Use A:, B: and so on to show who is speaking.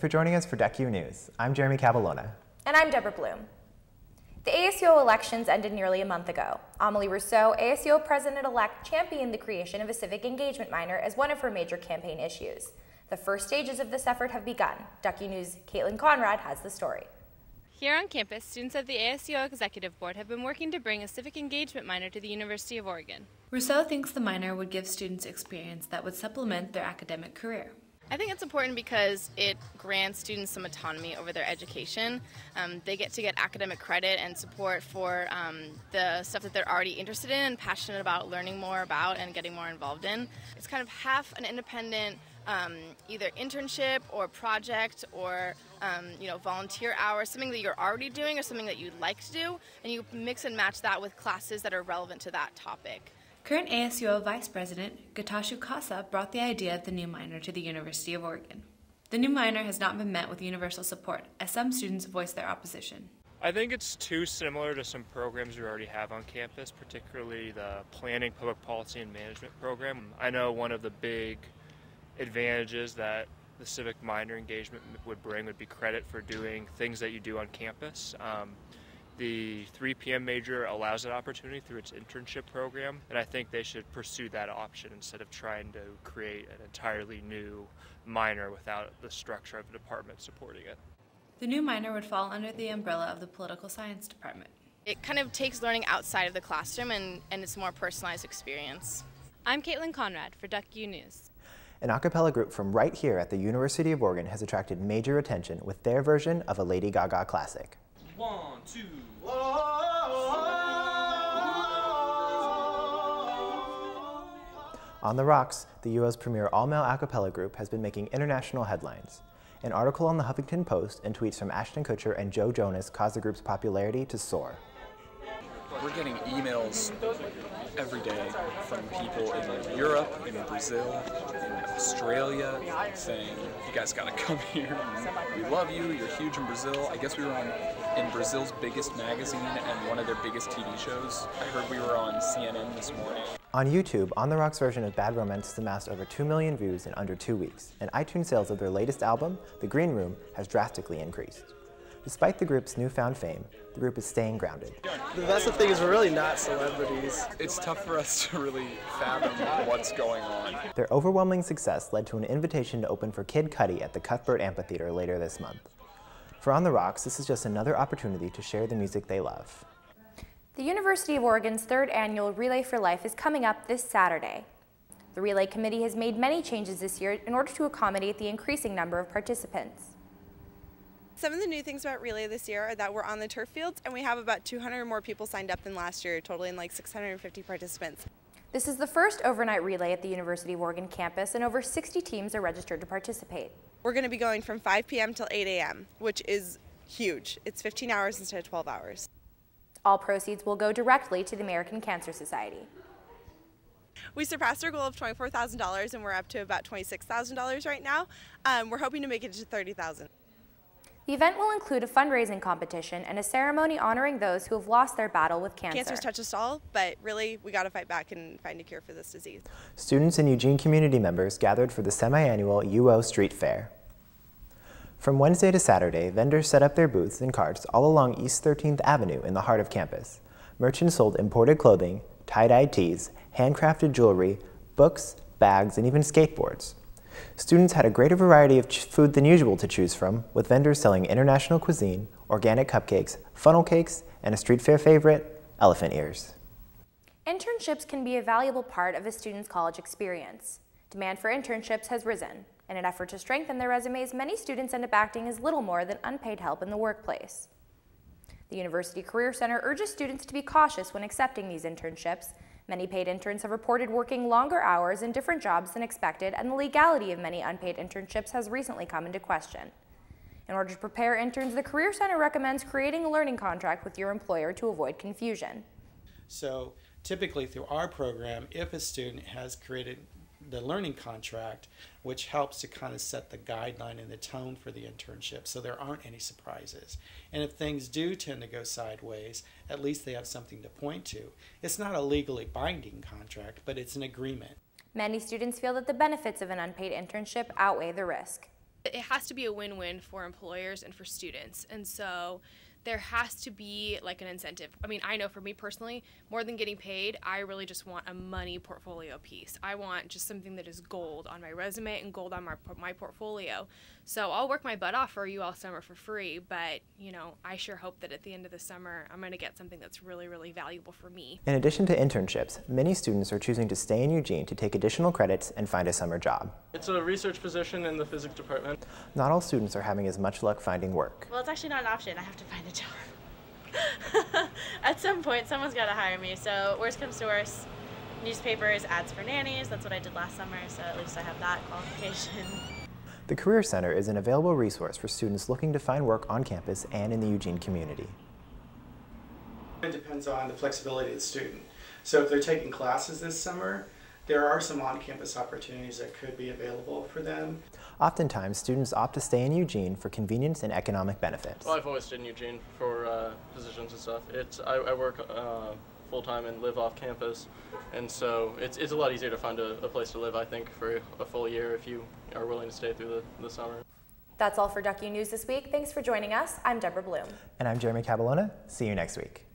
A: for joining us for DuckU News. I'm Jeremy Cavalona.
B: And I'm Deborah Bloom. The ASUO elections ended nearly a month ago. Amelie Rousseau, ASUO president-elect, championed the creation of a civic engagement minor as one of her major campaign issues. The first stages of this effort have begun. DuckU News' Caitlin Conrad has the story.
C: Here on campus, students of the ASUO Executive Board have been working to bring a civic engagement minor to the University of Oregon.
D: Rousseau thinks the minor would give students experience that would supplement their academic career.
C: I think it's important because it grants students some autonomy over their education. They get to get academic credit and support for the stuff that they're already interested in and passionate about learning more about and getting more involved in. It's kind of half an independent either internship or project or volunteer hours, something that you're already doing or something that you'd like to do, and you mix and match that with classes that are relevant to that topic.
D: Current ASUO Vice President Gatashu Kasa brought the idea of the new minor to the University of Oregon. The new minor has not been met with universal support, as some students voiced their opposition.
E: I think it's too similar to some programs we already have on campus, particularly the Planning, Public Policy, and Management program. I know one of the big advantages that the civic minor engagement would bring would be credit for doing things that you do on campus. The 3 p.m. major allows that opportunity through its internship program, and I think they should pursue that option instead of trying to create an entirely new minor without the structure of a department supporting it.
D: The new minor would fall under the umbrella of the Political Science Department.
C: It kind of takes learning outside of the classroom and it's a more personalized experience. I'm Caitlin Conrad for DuckU News.
A: An a cappella group from right here at the University of Oregon has attracted major attention with their version of a Lady Gaga classic.
F: 1, 2.
A: On the Rocks, the UO's premier all-male a cappella group has been making international headlines. An article on the Huffington Post and tweets from Ashton Kutcher and Joe Jonas caused the group's popularity to soar.
G: We're getting emails every day from people in Europe, in Brazil, in Australia, saying, you guys gotta come here, we love you, you're huge in Brazil. I guess we were in Brazil's biggest magazine and one of their biggest TV shows. I heard we were on CNN this morning.
A: On YouTube, On the Rocks' version of Bad Romance has amassed over 2 million views in under 2 weeks, and iTunes sales of their latest album, The Green Room, has drastically increased. Despite the group's newfound fame, the group is staying grounded.
H: That's the thing, is we're really not celebrities.
G: It's tough for us to really fathom what's going on.
A: Their overwhelming success led to an invitation to open for Kid Cudi at the Cuthbert Amphitheater later this month. For On the Rocks, this is just another opportunity to share the music they love.
B: The University of Oregon's 3rd annual Relay for Life is coming up this Saturday. The Relay Committee has made many changes this year in order to accommodate the increasing number of participants.
I: Some of the new things about Relay this year are that we're on the turf fields and we have about 200 more people signed up than last year, totaling like 650 participants.
B: This is the first overnight relay at the University of Oregon campus, and over 60 teams are registered to participate.
I: We're going to be going from 5 p.m. till 8 a.m., which is huge. It's 15 hours instead of 12 hours.
B: All proceeds will go directly to the American Cancer Society.
I: We surpassed our goal of $24,000 and we're up to about $26,000 right now. We're hoping to make it to $30,000.
B: The event will include a fundraising competition and a ceremony honoring those who have lost their battle with cancer.
I: Cancer's touched us all, but really we got to fight back and find a cure for this disease.
A: Students and Eugene community members gathered for the semi-annual UO Street Fair. From Wednesday to Saturday, vendors set up their booths and carts all along East 13th Avenue in the heart of campus. Merchants sold imported clothing, tie-dyed tees, handcrafted jewelry, books, bags, and even skateboards. Students had a greater variety of food than usual to choose from, with vendors selling international cuisine, organic cupcakes, funnel cakes, and a street fair favorite, elephant ears.
B: Internships can be a valuable part of a student's college experience. Demand for internships has risen. In an effort to strengthen their resumes, many students end up acting as little more than unpaid help in the workplace. The University Career Center urges students to be cautious when accepting these internships. Many paid interns have reported working longer hours in different jobs than expected, and the legality of many unpaid internships has recently come into question. In order to prepare interns, the Career Center recommends creating a learning contract with your employer to avoid confusion.
H: So typically through our program, if a student has created the learning contract, which helps to kind of set the guideline and the tone for the internship so there aren't any surprises. And if things do tend to go sideways, at least they have something to point to. It's not a legally binding contract, but it's an agreement.
B: Many students feel that the benefits of an unpaid internship outweigh the risk.
F: It has to be a win-win for employers and for students, and so there has to be like an incentive. I mean, I know for me personally, more than getting paid, I really just want a money portfolio piece. I want just something that is gold on my resume and gold on my portfolio. So I'll work my butt off for you all summer for free, but you know, I sure hope that at the end of the summer, I'm gonna get something that's really, really valuable for me.
A: In addition to internships, many students are choosing to stay in Eugene to take additional credits and find a summer job.
J: It's a research position in the physics department.
A: Not all students are having as much luck finding work.
K: Well, it's actually not an option. I have to find a job. At some point, someone's got to hire me. So worst comes to worst, newspapers, ads for nannies. That's what I did last summer, so at least I have that qualification.
A: The Career Center is an available resource for students looking to find work on campus and in the Eugene community.
H: It depends on the flexibility of the student. So if they're taking classes this summer, there are some on-campus opportunities that could be available for them.
A: Oftentimes, students opt to stay in Eugene for convenience and economic benefits.
J: Well, I've always stayed in Eugene for positions and stuff. I work full-time and live off campus, and so it's a lot easier to find a place to live, I think, for a full year if you are willing to stay through the summer.
B: That's all for DuckU News this week. Thanks for joining us. I'm Deborah Bloom.
A: And I'm Jeremy Caballona. See you next week.